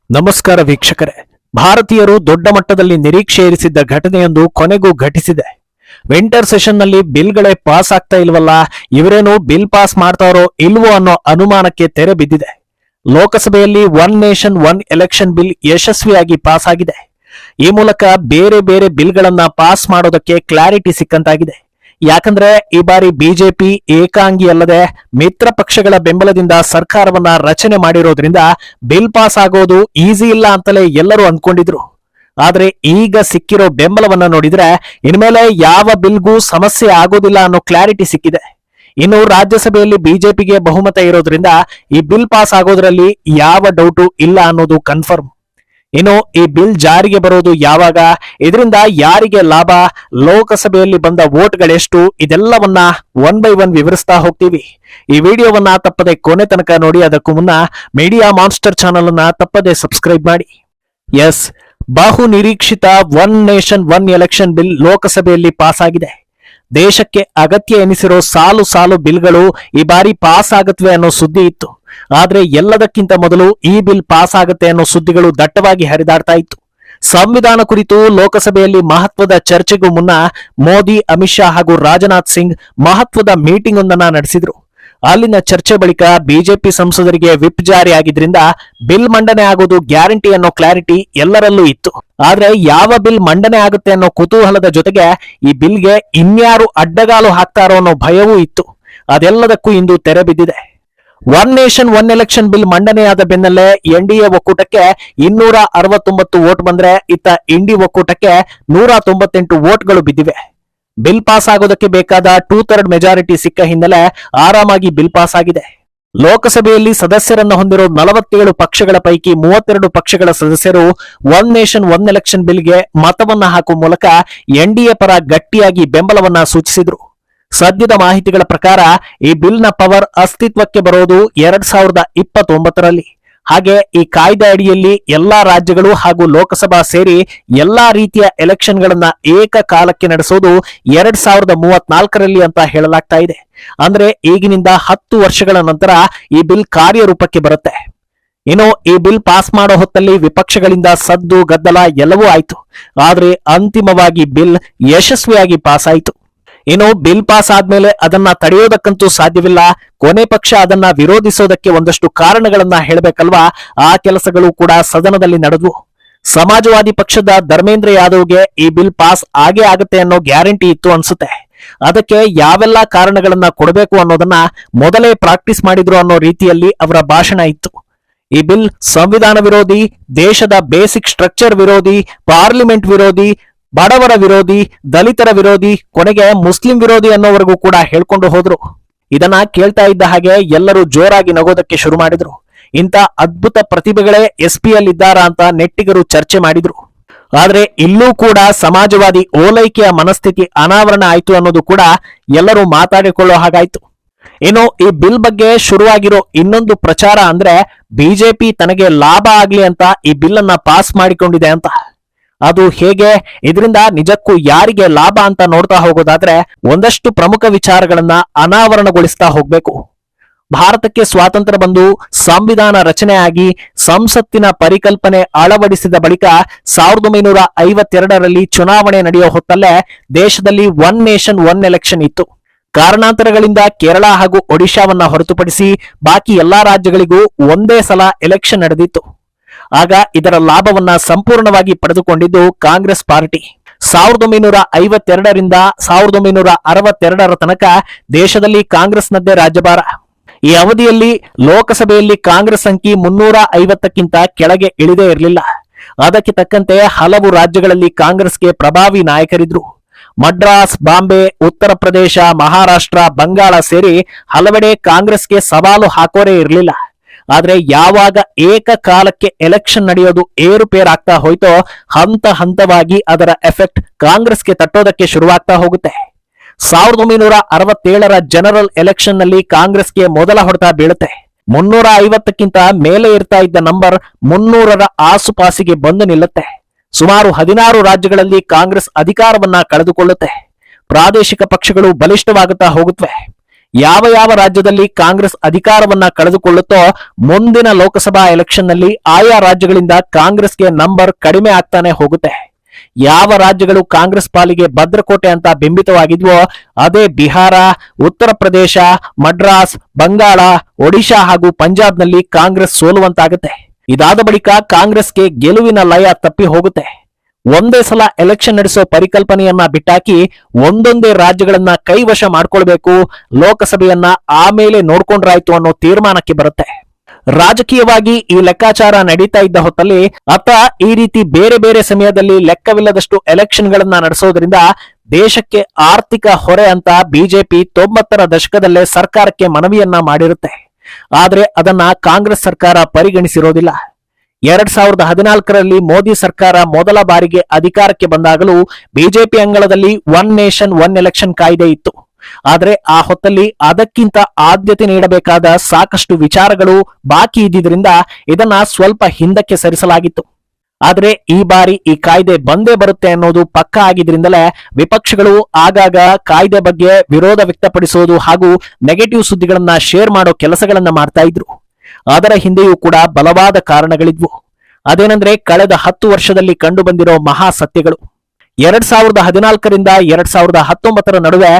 ನಮಸ್ಕಾರ ವೀಕ್ಷಕರೇ. ಭಾರತೀಯರು ದೊಡ್ಡ ಮಟ್ಟದಲ್ಲಿ ನಿರೀಕ್ಷೆ ಇರಿಸಿದ್ದ ಘಟನೆಯೊಂದು ಕೊನೆಗೂ ಘಟಿಸಿದೆ. ವಿಂಟರ್ ಸೆಷನ್ನಲ್ಲಿ ಬಿಲ್ಗಳೇ ಪಾಸ್ ಆಗ್ತಾ ಇಲ್ವಲ್ಲ, ಇವರೇನು ಬಿಲ್ ಪಾಸ್ ಮಾಡ್ತಾರೋ ಇಲ್ವೋ ಅನ್ನೋ ಅನುಮಾನಕ್ಕೆ ತೆರೆ ಬಿದ್ದಿದೆ. ಲೋಕಸಭೆಯಲ್ಲಿ one nation one election bill ಯಶಸ್ವಿಯಾಗಿ ಪಾಸ್ ಆಗಿದೆ. ಈ ಮೂಲಕ ಬೇರೆ ಬೇರೆ ಬಿಲ್ಗಳನ್ನ ಪಾಸ್ ಮಾಡೋದಕ್ಕೆ ಕ್ಲಾರಿಟಿ ಸಿಕ್ಕಂತಾಗಿದೆ. ಯಾಕಂದ್ರೆ ಈ ಬಾರಿ ಬಿಜೆಪಿ ಏಕಾಂಗಿ ಅಲ್ಲದೆ ಮಿತ್ರ ಪಕ್ಷಗಳ ಬೆಂಬಲದಿಂದ ಸರ್ಕಾರವನ್ನ ರಚನೆ ಮಾಡಿರೋದ್ರಿಂದ ಬಿಲ್ ಪಾಸ್ ಆಗೋದು ಈಸಿ ಇಲ್ಲ ಅಂತಲೇ ಎಲ್ಲರೂ ಅಂದ್ಕೊಂಡಿದ್ರು. ಆದ್ರೆ ಈಗ ಸಿಕ್ಕಿರೋ ಬೆಂಬಲವನ್ನ ನೋಡಿದ್ರೆ ಇನ್ಮೇಲೆ ಯಾವ ಬಿಲ್ಗೂ ಸಮಸ್ಯೆ ಆಗೋದಿಲ್ಲ ಅನ್ನೋ ಕ್ಲಾರಿಟಿ ಸಿಕ್ಕಿದೆ. ಇನ್ನು ರಾಜ್ಯಸಭೆಯಲ್ಲಿ ಬಿಜೆಪಿಗೆ ಬಹುಮತ ಇರೋದ್ರಿಂದ ಈ ಬಿಲ್ ಪಾಸ್ ಆಗೋದ್ರಲ್ಲಿ ಯಾವ ಡೌಟು ಇಲ್ಲ ಅನ್ನೋದು ಕನ್ಫರ್ಮ್. ಇನ್ನು ಈ ಬಿಲ್ ಜಾರಿಗೆ ಬರೋದು ಯಾವಾಗ, ಇದರಿಂದ ಯಾರಿಗೆ ಲಾಭ, ಲೋಕಸಭೆಯಲ್ಲಿ ಬಂದ ವೋಟ್ಗಳೆಷ್ಟು, ಇದೆಲ್ಲವನ್ನ ಒನ್ ಬೈ ಒನ್ ವಿವರಿಸ್ತಾ ಹೋಗ್ತೀವಿ. ಈ ವಿಡಿಯೋವನ್ನ ತಪ್ಪದೆ ಕೊನೆ ತನಕ ನೋಡಿ. ಅದಕ್ಕೂ ಮುನ್ನ ಮೀಡಿಯಾ ಮಾನ್ಸ್ಟರ್ ಚಾನೆಲ್ ಅನ್ನ ತಪ್ಪದೆ ಸಬ್ಸ್ಕ್ರೈಬ್ ಮಾಡಿ. ಎಸ್, ಬಹು ನಿರೀಕ್ಷಿತ one nation one election bill ಲೋಕಸಭೆಯಲ್ಲಿ ಪಾಸ್ ಆಗಿದೆ. ದೇಶಕ್ಕೆ ಅಗತ್ಯ ಎನಿಸಿರೋ ಸಾಲು ಸಾಲು ಬಿಲ್ಗಳು ಈ ಬಾರಿ ಪಾಸ್ ಆಗತ್ವೆ ಅನ್ನೋ ಸುದ್ದಿ ಇತ್ತು. ಆದ್ರೆ ಎಲ್ಲದಕ್ಕಿಂತ ಮೊದಲು ಈ ಬಿಲ್ ಪಾಸ್ ಆಗತ್ತೆ ಅನ್ನೋ ಸುದ್ದಿಗಳು ದಟ್ಟವಾಗಿ ಹರಿದಾಡ್ತಾ ಇತ್ತು. ಸಂವಿಧಾನ ಕುರಿತು ಲೋಕಸಭೆಯಲ್ಲಿ ಮಹತ್ವದ ಚರ್ಚೆಗೂ ಮುನ್ನ ಮೋದಿ, ಅಮಿತ್ ಶಾ ಹಾಗೂ ರಾಜನಾಥ್ ಸಿಂಗ್ ಮಹತ್ವದ ಮೀಟಿಂಗ್ ಒಂದನ್ನ ನಡೆಸಿದ್ರು. ಅಲ್ಲಿನ ಚರ್ಚೆ ಬಳಿಕ ಬಿಜೆಪಿ ಸಂಸದರಿಗೆ ವಿಪ್ ಜಾರಿ ಆಗಿದ್ರಿಂದ ಬಿಲ್ ಮಂಡನೆ ಆಗೋದು ಗ್ಯಾರಂಟಿ ಅನ್ನೋ ಕ್ಲಾರಿಟಿ ಎಲ್ಲರಲ್ಲೂ ಇತ್ತು. ಆದ್ರೆ ಯಾವ ಬಿಲ್ ಮಂಡನೆ ಆಗುತ್ತೆ ಅನ್ನೋ ಕುತೂಹಲದ ಜೊತೆಗೆ ಈ ಬಿಲ್ಗೆ ಇನ್ಯಾರು ಅಡ್ಡಗಾಲು ಹಾಕ್ತಾರೋ ಅನ್ನೋ ಭಯವೂ ಇತ್ತು. ಅದೆಲ್ಲದಕ್ಕೂ ಇಂದು ತೆರೆ ಬಿದ್ದಿದೆ. One nation one election bill ಮಂಡನೆಯಾದ ಬೆನ್ನಲ್ಲೇ ಎನ್ಡಿಎ ಒಕ್ಕೂಟಕ್ಕೆ 269 ವೋಟ್ ಬಂದ್ರೆ ಇತ್ತ ಇಂಡಿ ಒಕ್ಕೂಟಕ್ಕೆ 198 ವೋಟ್ಗಳು ಬಿದ್ದಿವೆ. ಬಿಲ್ ಪಾಸ್ ಆಗೋದಕ್ಕೆ ಬೇಕಾದ 2/3 ಮೆಜಾರಿಟಿ ಸಿಕ್ಕ ಹಿನ್ನೆಲೆ ಆರಾಮಾಗಿ ಬಿಲ್ ಪಾಸ್ ಆಗಿದೆ. ಲೋಕಸಭೆಯಲ್ಲಿ ಸದಸ್ಯರನ್ನು ಹೊಂದಿರೋ 47 ಪಕ್ಷಗಳ ಪೈಕಿ 32 ಪಕ್ಷಗಳ ಸದಸ್ಯರು ಒನ್ ನೇಷನ್ ಒನ್ ಎಲೆಕ್ಷನ್ ಬಿಲ್ಗೆ ಮತವನ್ನ ಹಾಕುವ ಮೂಲಕ ಎನ್ಡಿಎ ಪರ ಗಟ್ಟಿಯಾಗಿ ಬೆಂಬಲವನ್ನ ಸೂಚಿಸಿದ್ರು. ಸದ್ಯದ ಮಾಹಿತಿಗಳ ಪ್ರಕಾರ ಈ ಬಿಲ್ನ ಪವರ್ ಅಸ್ತಿತ್ವಕ್ಕೆ ಬರೋದು 2029ರಲ್ಲಿ. ಹಾಗೆ ಈ ಕಾಯ್ದೆ ಅಡಿಯಲ್ಲಿ ಎಲ್ಲಾ ರಾಜ್ಯಗಳು ಹಾಗೂ ಲೋಕಸಭಾ ಸೇರಿ ಎಲ್ಲಾ ರೀತಿಯ ಎಲೆಕ್ಷನ್ಗಳನ್ನ ಏಕಕಾಲಕ್ಕೆ ನಡೆಸೋದು 2034ರಲ್ಲಿ ಅಂತ ಹೇಳಲಾಗ್ತಾ ಇದೆ. ಅಂದ್ರೆ ಈಗಿನಿಂದ 10 ವರ್ಷಗಳ ನಂತರ ಈ ಬಿಲ್ ಕಾರ್ಯರೂಪಕ್ಕೆ ಬರುತ್ತೆ. ಇನ್ನು ಈ ಬಿಲ್ ಪಾಸ್ ಮಾಡೋ ಹೊತ್ತಲ್ಲಿ ವಿಪಕ್ಷಗಳಿಂದ ಸದ್ದು ಗದ್ದಲ ಎಲ್ಲವೂ ಆಯ್ತು. ಆದ್ರೆ ಅಂತಿಮವಾಗಿ ಬಿಲ್ ಯಶಸ್ವಿಯಾಗಿ ಪಾಸ್ ಆಯಿತು. ಇನ್ನು ಬಿಲ್ ಪಾಸ್ ಆದ್ಮೇಲೆ ಅದನ್ನ ತಡೆಯೋದಕ್ಕಂತೂ ಸಾಧ್ಯವಿಲ್ಲ. ಕೊನೆ ಪಕ್ಷ ಅದನ್ನ ವಿರೋಧಿಸೋದಕ್ಕೆ ಒಂದಷ್ಟು ಕಾರಣಗಳನ್ನ ಹೇಳಬೇಕಲ್ವಾ? ಆ ಕೆಲಸಗಳು ಕೂಡ ಸದನದಲ್ಲಿ ನಡೆದ್ವು. ಸಮಾಜವಾದಿ ಪಕ್ಷದ ಧರ್ಮೇಂದ್ರ ಯಾದವ್ಗೆ ಈ ಬಿಲ್ ಪಾಸ್ ಆಗೇ ಆಗುತ್ತೆ ಅನ್ನೋ ಗ್ಯಾರಂಟಿ ಇತ್ತು ಅನ್ಸುತ್ತೆ. ಅದಕ್ಕೆ ಯಾವೆಲ್ಲಾ ಕಾರಣಗಳನ್ನ ಕೊಡಬೇಕು ಅನ್ನೋದನ್ನ ಮೊದಲೇ ಪ್ರಾಕ್ಟೀಸ್ ಮಾಡಿದ್ರು ಅನ್ನೋ ರೀತಿಯಲ್ಲಿ ಅವರ ಭಾಷಣ ಇತ್ತು. ಈ ಬಿಲ್ ಸಂವಿಧಾನ ವಿರೋಧಿ, ದೇಶದ ಬೇಸಿಕ್ ಸ್ಟ್ರಕ್ಚರ್ ವಿರೋಧಿ, ಪಾರ್ಲಿಮೆಂಟ್ ವಿರೋಧಿ, ಬಡವರ ವಿರೋಧಿ, ದಲಿತರ ವಿರೋಧಿ, ಕೊನೆಗೆ ಮುಸ್ಲಿಂ ವಿರೋಧಿ ಅನ್ನೋವರೆಗೂ ಕೂಡ ಹೇಳ್ಕೊಂಡು ಹೋದ್ರು. ಇದನ್ನ ಕೇಳ್ತಾ ಇದ್ದ ಹಾಗೆ ಎಲ್ಲರೂ ಜೋರಾಗಿ ನಗೋದಕ್ಕೆ ಶುರು ಮಾಡಿದ್ರು. ಇಂಥ ಅದ್ಭುತ ಪ್ರತಿಭೆಗಳೇ ಎಸ್ಪಿಯಲ್ಲಿ ಇದ್ದಾರಾ ಅಂತ ನೆಟ್ಟಿಗರು ಚರ್ಚೆ ಮಾಡಿದ್ರು. ಆದ್ರೆ ಇಲ್ಲೂ ಕೂಡ ಸಮಾಜವಾದಿ ಓಲೈಕೆಯ ಮನಸ್ಥಿತಿ ಅನಾವರಣ ಆಯ್ತು ಅನ್ನೋದು ಕೂಡ ಎಲ್ಲರೂ ಮಾತಾಡಿಕೊಳ್ಳೋ ಹಾಗಾಯ್ತು. ಇನ್ನು ಈ ಬಿಲ್ ಬಗ್ಗೆ ಶುರುವಾಗಿರೋ ಇನ್ನೊಂದು ಪ್ರಚಾರ ಅಂದ್ರೆ ಬಿಜೆಪಿ ತನಗೆ ಲಾಭ ಆಗ್ಲಿ ಅಂತ ಈ ಬಿಲ್ ಅನ್ನ ಪಾಸ್ ಮಾಡಿಕೊಂಡಿದೆ ಅಂತ. ಅದು ಹೇಗೆ, ಇದರಿಂದ ನಿಜಕ್ಕೂ ಯಾರಿಗೆ ಲಾಭ ಅಂತ ನೋಡ್ತಾ ಹೋಗೋದಾದ್ರೆ ಒಂದಷ್ಟು ಪ್ರಮುಖ ವಿಚಾರಗಳನ್ನ ಅನಾವರಣಗೊಳಿಸ್ತಾ ಹೋಗ್ಬೇಕು. ಭಾರತಕ್ಕೆ ಸ್ವಾತಂತ್ರ್ಯ ಬಂದು ಸಂವಿಧಾನ ರಚನೆಯಾಗಿ ಸಂಸತ್ತಿನ ಪರಿಕಲ್ಪನೆ ಅಳವಡಿಸಿದ ಬಳಿಕ 1952ರಲ್ಲಿ ಚುನಾವಣೆ ನಡೆಯೋ ಹೊತ್ತಲ್ಲೇ ದೇಶದಲ್ಲಿ ಒನ್ ನೇಷನ್ ಒನ್ ಎಲೆಕ್ಷನ್ ಇತ್ತು. ಕಾರಣಾಂತರಗಳಿಂದ ಕೇರಳ ಹಾಗೂ ಒಡಿಶಾವನ್ನ ಹೊರತುಪಡಿಸಿ ಬಾಕಿ ಎಲ್ಲಾ ರಾಜ್ಯಗಳಿಗೂ ಒಂದೇ ಸಲ ಎಲೆಕ್ಷನ್ ನಡೆದಿತ್ತು. ಆಗ ಇದರ ಲಾಭವನ್ನ ಸಂಪೂರ್ಣವಾಗಿ ಪಡೆದುಕೊಂಡಿದ್ದು ಕಾಂಗ್ರೆಸ್ ಪಾರ್ಟಿ. 1952ರಿಂದ 1962ರ ತನಕ ದೇಶದಲ್ಲಿ ಕಾಂಗ್ರೆಸ್ನದ್ದೇ ರಾಜ್ಯಭಾರ. ಈ ಅವಧಿಯಲ್ಲಿ ಲೋಕಸಭೆಯಲ್ಲಿ ಕಾಂಗ್ರೆಸ್ ಸಂಖ್ಯೆ 350ಕ್ಕಿಂತ ಕೆಳಗೆ ಇಳಿದೇ ಇರಲಿಲ್ಲ. ಅದಕ್ಕೆ ತಕ್ಕಂತೆ ಹಲವು ರಾಜ್ಯಗಳಲ್ಲಿ ಕಾಂಗ್ರೆಸ್ಗೆ ಪ್ರಭಾವಿ ನಾಯಕರಿದ್ರು. ಮಡ್ರಾಸ್, ಬಾಂಬೆ, ಉತ್ತರ ಪ್ರದೇಶ, ಮಹಾರಾಷ್ಟ್ರ, ಬಂಗಾಳ ಸೇರಿ ಹಲವೆಡೆ ಕಾಂಗ್ರೆಸ್ಗೆ ಸವಾಲು ಹಾಕೋರೇ ಇರಲಿಲ್ಲ. ಆದ್ರೆ ಯಾವಾಗ ಏಕಕಾಲಕ್ಕೆ ಎಲೆಕ್ಷನ್ ನಡೆಯೋದು ಏರುಪೇರಾಗ್ತಾ ಹೋಯ್ತೋ ಹಂತ ಹಂತವಾಗಿ ಅದರ ಎಫೆಕ್ಟ್ ಕಾಂಗ್ರೆಸ್ಗೆ ತಟ್ಟೋದಕ್ಕೆ ಶುರುವಾಗ್ತಾ ಹೋಗುತ್ತೆ. 1967ರ ಜನರಲ್ ಎಲೆಕ್ಷನ್ ನಲ್ಲಿ ಕಾಂಗ್ರೆಸ್ಗೆ ಮೊದಲ ಹೊಡೆತ ಬೀಳುತ್ತೆ. 350ಕ್ಕಿಂತ ಮೇಲೆ ಇರ್ತಾ ಇದ್ದ ನಂಬರ್ 300ರ ಆಸುಪಾಸಿಗೆ ಬಂದು ನಿಲ್ಲುತ್ತೆ. ಸುಮಾರು 16 ರಾಜ್ಯಗಳಲ್ಲಿ ಕಾಂಗ್ರೆಸ್ ಅಧಿಕಾರವನ್ನ ಕಳೆದುಕೊಳ್ಳುತ್ತೆ. ಪ್ರಾದೇಶಿಕ ಪಕ್ಷಗಳು ಬಲಿಷ್ಠವಾಗುತ್ತಾ ಹೋಗುತ್ತವೆ. ಯಾವ ಯಾವ ರಾಜ್ಯದಲ್ಲಿ ಕಾಂಗ್ರೆಸ್ ಅಧಿಕಾರವನ್ನ ಕಳೆದುಕೊಳ್ಳುತ್ತೋ ಮುಂದಿನ ಲೋಕಸಭಾ ಎಲೆಕ್ಷನ್ ನಲ್ಲಿ ಆಯಾ ರಾಜ್ಯಗಳಿಂದ ಕಾಂಗ್ರೆಸ್ಗೆ ನಂಬರ್ ಕಡಿಮೆ ಆಗ್ತಾನೆ ಹೋಗುತ್ತೆ. ಯಾವ ರಾಜ್ಯಗಳು ಕಾಂಗ್ರೆಸ್ ಪಾಲಿಗೆ ಭದ್ರಕೋಟೆ ಅಂತ ಬಿಂಬಿತವಾಗಿದ್ವೋ ಅದೇ ಬಿಹಾರ, ಉತ್ತರ ಪ್ರದೇಶ, ಮಡ್ರಾಸ್, ಬಂಗಾಳ, ಒಡಿಶಾ ಹಾಗೂ ಪಂಜಾಬ್ನಲ್ಲಿ ಕಾಂಗ್ರೆಸ್ ಸೋಲುವಂತಾಗುತ್ತೆ. ಇದಾದ ಬಳಿಕ ಕಾಂಗ್ರೆಸ್ಗೆ ಗೆಲುವಿನ ಲಯ ತಪ್ಪಿ ಹೋಗುತ್ತೆ. ಒಂದೇ ಸಲ ಎಲೆಕ್ಷನ್ ನಡೆಸೋ ಪರಿಕಲ್ಪನೆಯನ್ನ ಬಿಟ್ಟಾಕಿ ಒಂದೊಂದೇ ರಾಜ್ಯಗಳನ್ನ ಕೈವಶ ಮಾಡ್ಕೊಳ್ಬೇಕು, ಲೋಕಸಭೆಯನ್ನ ಆಮೇಲೆ ನೋಡ್ಕೊಂಡ್ರಾಯ್ತು ಅನ್ನೋ ತೀರ್ಮಾನಕ್ಕೆ ಬರುತ್ತೆ. ರಾಜಕೀಯವಾಗಿ ಈ ಲೆಕ್ಕಾಚಾರ ನಡೀತಾ ಇದ್ದ ಹೊತ್ತಲ್ಲಿ ಅತ್ತ ಈ ರೀತಿ ಬೇರೆ ಬೇರೆ ಸಮಯದಲ್ಲಿ ಲೆಕ್ಕವಿಲ್ಲದಷ್ಟು ಎಲೆಕ್ಷನ್ ಗಳನ್ನ ನಡೆಸೋದ್ರಿಂದ ದೇಶಕ್ಕೆ ಆರ್ಥಿಕ ಹೊರೆ ಅಂತ ಬಿಜೆಪಿ 90ರ ದಶಕದಲ್ಲೇ ಸರ್ಕಾರಕ್ಕೆ ಮನವಿಯನ್ನ ಮಾಡಿರುತ್ತೆ. ಆದ್ರೆ ಅದನ್ನ ಕಾಂಗ್ರೆಸ್ ಸರ್ಕಾರ ಪರಿಗಣಿಸಿರೋದಿಲ್ಲ. 2014ರಲ್ಲಿ ಮೋದಿ ಸರ್ಕಾರ ಮೊದಲ ಬಾರಿಗೆ ಅಧಿಕಾರಕ್ಕೆ ಬಂದಾಗಲೂ ಬಿಜೆಪಿ ಅಂಗಳದಲ್ಲಿ ಒನ್ ನೇಷನ್ ಒನ್ ಎಲೆಕ್ಷನ್ ಕಾಯ್ದೆ ಇತ್ತು. ಆದ್ರೆ ಆ ಹೊತ್ತಲ್ಲಿ ಅದಕ್ಕಿಂತ ಆದ್ಯತೆ ನೀಡಬೇಕಾದ ಸಾಕಷ್ಟು ವಿಚಾರಗಳು ಬಾಕಿ ಇದ್ದಿದ್ರಿಂದ ಇದನ್ನ ಸ್ವಲ್ಪ ಹಿಂದಕ್ಕೆ ಸರಿಸಲಾಗಿತ್ತು. ಆದ್ರೆ ಈ ಬಾರಿ ಈ ಕಾಯ್ದೆ ಬಂದೇ ಬರುತ್ತೆ ಅನ್ನೋದು ಪಕ್ಕಾ ಆಗಿದ್ರಿಂದಲೇ ವಿಪಕ್ಷಗಳು ಆಗಾಗ ಕಾಯ್ದೆ ಬಗ್ಗೆ ವಿರೋಧ ವ್ಯಕ್ತಪಡಿಸೋದು ಹಾಗೂ ನೆಗೆಟಿವ್ ಸುದ್ದಿಗಳನ್ನ ಶೇರ್ ಮಾಡೋ ಕೆಲಸಗಳನ್ನ ಮಾಡ್ತಾ ಇದ್ರು. ಅದರ ಹಿಂದೆಯೂ ಕೂಡ ಬಲವಾದ ಕಾರಣಗಳಿದ್ವು. ಅದೇನೆಂದ್ರೆ ಕಳೆದ 10 ವರ್ಷದಲ್ಲಿ ಕಂಡು ಬಂದಿರೋ ಮಹಾ ಸತ್ಯಗಳು. 2014ರಿಂದ 2019ರ ನಡುವೆ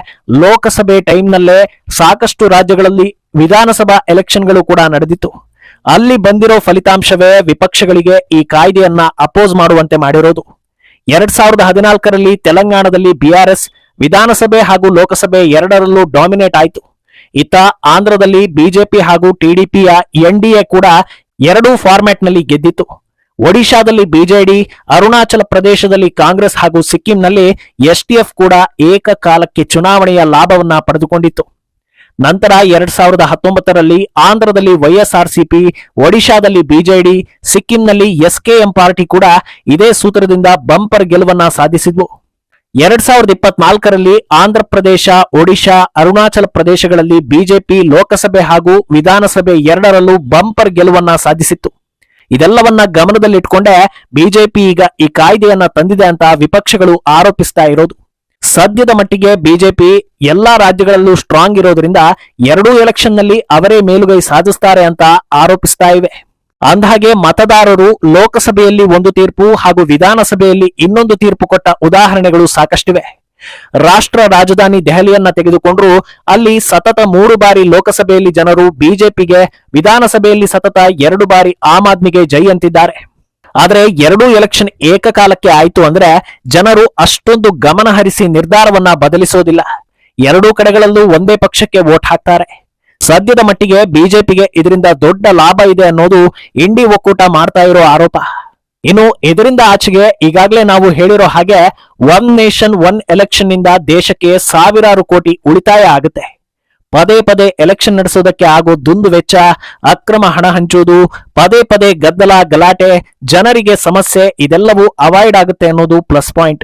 ಲೋಕಸಭೆ ಟೈಮ್ನಲ್ಲೇ ಸಾಕಷ್ಟು ರಾಜ್ಯಗಳಲ್ಲಿ ವಿಧಾನಸಭಾ ಎಲೆಕ್ಷನ್ಗಳು ಕೂಡ ನಡೆದಿತ್ತು. ಅಲ್ಲಿ ಬಂದಿರೋ ಫಲಿತಾಂಶವೇ ವಿಪಕ್ಷಗಳಿಗೆ ಈ ಕಾಯ್ದೆಯನ್ನ ಅಪೋಸ್ ಮಾಡುವಂತೆ ಮಾಡಿರೋದು. 2014ರಲ್ಲಿ ತೆಲಂಗಾಣದಲ್ಲಿ ಬಿಆರ್ಎಸ್ ವಿಧಾನಸಭೆ ಹಾಗೂ ಲೋಕಸಭೆ ಎರಡರಲ್ಲೂ ಡಾಮಿನೇಟ್ ಆಯಿತು. ಇತ್ತ ಆಂಧ್ರದಲ್ಲಿ ಬಿಜೆಪಿ ಹಾಗೂ ಟಿಡಿಪಿಯ ಎನ್ಡಿಎ ಕೂಡ 2 ಫಾರ್ಮ್ಯಾಟ್ ನಲ್ಲಿ ಗೆದ್ದಿತ್ತು. ಒಡಿಶಾದಲ್ಲಿ ಬಿಜೆಡಿ, ಅರುಣಾಚಲ ಪ್ರದೇಶದಲ್ಲಿ ಕಾಂಗ್ರೆಸ್ ಹಾಗೂ ಸಿಕ್ಕಿಂನಲ್ಲಿ ಎಸ್ಟಿಎಫ್ ಕೂಡ ಏಕಕಾಲಕ್ಕೆ ಚುನಾವಣೆಯ ಲಾಭವನ್ನ ಪಡೆದುಕೊಂಡಿತ್ತು. ನಂತರ 2019ರಲ್ಲಿ ಆಂಧ್ರದಲ್ಲಿ ವೈಎಸ್ಆರ್ಸಿಪಿ, ಒಡಿಶಾದಲ್ಲಿ ಬಿಜೆಡಿ, ಸಿಕ್ಕಿಂನಲ್ಲಿ ಎಸ್ಕೆಎಂ ಪಾರ್ಟಿ ಕೂಡ ಇದೇ ಸೂತ್ರದಿಂದ ಬಂಪರ್ ಗೆಲುವನ್ನ ಸಾಧಿಸಿದ್ವು. 2024ರಲ್ಲಿ ಆಂಧ್ರ ಪ್ರದೇಶ, ಒಡಿಶಾ, ಅರುಣಾಚಲ ಪ್ರದೇಶಗಳಲ್ಲಿ ಬಿಜೆಪಿ ಲೋಕಸಭೆ ಹಾಗೂ ವಿಧಾನಸಭೆ ಎರಡರಲ್ಲೂ ಬಂಪರ್ ಗೆಲುವನ್ನ ಸಾಧಿಸಿತ್ತು. ಇದೆಲ್ಲವನ್ನ ಗಮನದಲ್ಲಿಟ್ಕೊಂಡೇ ಬಿಜೆಪಿ ಈಗ ಈ ಕಾಯ್ದೆಯನ್ನ ತಂದಿದೆ ಅಂತ ವಿಪಕ್ಷಗಳು ಆರೋಪಿಸ್ತಾ ಇರೋದು. ಸದ್ಯದ ಮಟ್ಟಿಗೆ ಬಿಜೆಪಿ ಎಲ್ಲಾ ರಾಜ್ಯಗಳಲ್ಲೂ ಸ್ಟ್ರಾಂಗ್ ಇರೋದ್ರಿಂದ 2 ಎಲೆಕ್ಷನ್ ನಲ್ಲಿ ಅವರೇ ಮೇಲುಗೈ ಸಾಧಿಸ್ತಾರೆ ಅಂತ ಆರೋಪಿಸ್ತಾ ಇವೆ. ಅಂದಹಾಗೆ ಮತದಾರರು ಲೋಕಸಭೆಯಲ್ಲಿ ಒಂದು ತೀರ್ಪು ಹಾಗೂ ವಿಧಾನಸಭೆಯಲ್ಲಿ ಇನ್ನೊಂದು ತೀರ್ಪು ಕೊಟ್ಟ ಉದಾಹರಣೆಗಳು ಸಾಕಷ್ಟಿವೆ. ರಾಷ್ಟ್ರ ರಾಜಧಾನಿ ದೆಹಲಿಯನ್ನ ತೆಗೆದುಕೊಂಡ್ರು ಅಲ್ಲಿ ಸತತ 3 ಬಾರಿ ಲೋಕಸಭೆಯಲ್ಲಿ ಜನರು ಬಿಜೆಪಿಗೆ, ವಿಧಾನಸಭೆಯಲ್ಲಿ ಸತತ 2 ಬಾರಿ ಆಮ್ ಆದ್ಮಿಗೆ ಜೈ ಅಂತಿದ್ದಾರೆ. ಆದ್ರೆ 2 ಎಲೆಕ್ಷನ್ ಏಕಕಾಲಕ್ಕೆ ಆಯ್ತು ಅಂದ್ರೆ ಜನರು ಅಷ್ಟೊಂದು ಗಮನ ಹರಿಸಿ ನಿರ್ಧಾರವನ್ನ ಬದಲಿಸೋದಿಲ್ಲ. 2 ಕಡೆಗಳಲ್ಲೂ ಒಂದೇ ಪಕ್ಷಕ್ಕೆ ವೋಟ್ ಹಾಕ್ತಾರೆ. ಸದ್ಯದ ಮಟ್ಟಿಗೆ ಬಿಜೆಪಿಗೆ ಇದರಿಂದ ದೊಡ್ಡ ಲಾಭ ಇದೆ ಅನ್ನೋದು ಇಂಡಿ ಒಕ್ಕೂಟ ಮಾಡ್ತಾ ಇರೋ ಆರೋಪ. ಇನ್ನು ಇದರಿಂದ ಆಚೆಗೆ ಈಗಾಗಲೇ ನಾವು ಹೇಳಿರೋ ಹಾಗೆ ಒನ್ ನೇಷನ್ ಒನ್ ಎಲೆಕ್ಷನ್ ನಿಂದ ದೇಶಕ್ಕೆ ಸಾವಿರಾರು ಕೋಟಿ ಉಳಿತಾಯ ಆಗುತ್ತೆ. ಪದೇ ಪದೇ ಎಲೆಕ್ಷನ್ ನಡೆಸೋದಕ್ಕೆ ಆಗೋ ದುಂದು ವೆಚ್ಚ, ಅಕ್ರಮ ಹಣ ಹಂಚುವುದು, ಪದೇ ಪದೇ ಗದ್ದಲ ಗಲಾಟೆ, ಜನರಿಗೆ ಸಮಸ್ಯೆ ಇದೆಲ್ಲವೂ ಅವಾಯ್ಡ್ ಆಗುತ್ತೆ ಅನ್ನೋದು ಪ್ಲಸ್ ಪಾಯಿಂಟ್.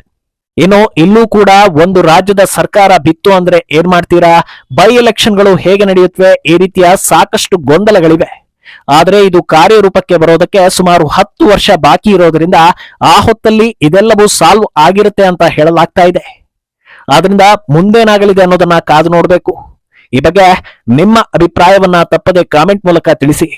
ಇನ್ನು ಇಲ್ಲೂ ಕೂಡ ಒಂದು ರಾಜ್ಯದ ಸರ್ಕಾರ ಬಿತ್ತು ಅಂದ್ರೆ ಏನ್ ಮಾಡ್ತೀರಾ, ಬೈ ಎಲೆಕ್ಷನ್ಗಳು ಹೇಗೆ ನಡೆಯುತ್ತವೆ, ಈ ರೀತಿಯ ಸಾಕಷ್ಟು ಗೊಂದಲಗಳಿವೆ. ಆದ್ರೆ ಇದು ಕಾರ್ಯರೂಪಕ್ಕೆ ಬರೋದಕ್ಕೆ ಸುಮಾರು 10 ವರ್ಷ ಬಾಕಿ ಇರೋದ್ರಿಂದ ಆ ಹೊತ್ತಲ್ಲಿ ಇದೆಲ್ಲವೂ ಸಾಲ್ವ್ ಆಗಿರುತ್ತೆ ಅಂತ ಹೇಳಲಾಗ್ತಾ ಇದೆ. ಆದ್ರಿಂದ ಮುಂದೇನಾಗಲಿದೆ ಅನ್ನೋದನ್ನ ಕಾದು ನೋಡ್ಬೇಕು. ಈ ಬಗ್ಗೆ ನಿಮ್ಮ ಅಭಿಪ್ರಾಯವನ್ನ ತಪ್ಪದೆ ಕಾಮೆಂಟ್ ಮೂಲಕ ತಿಳಿಸಿ.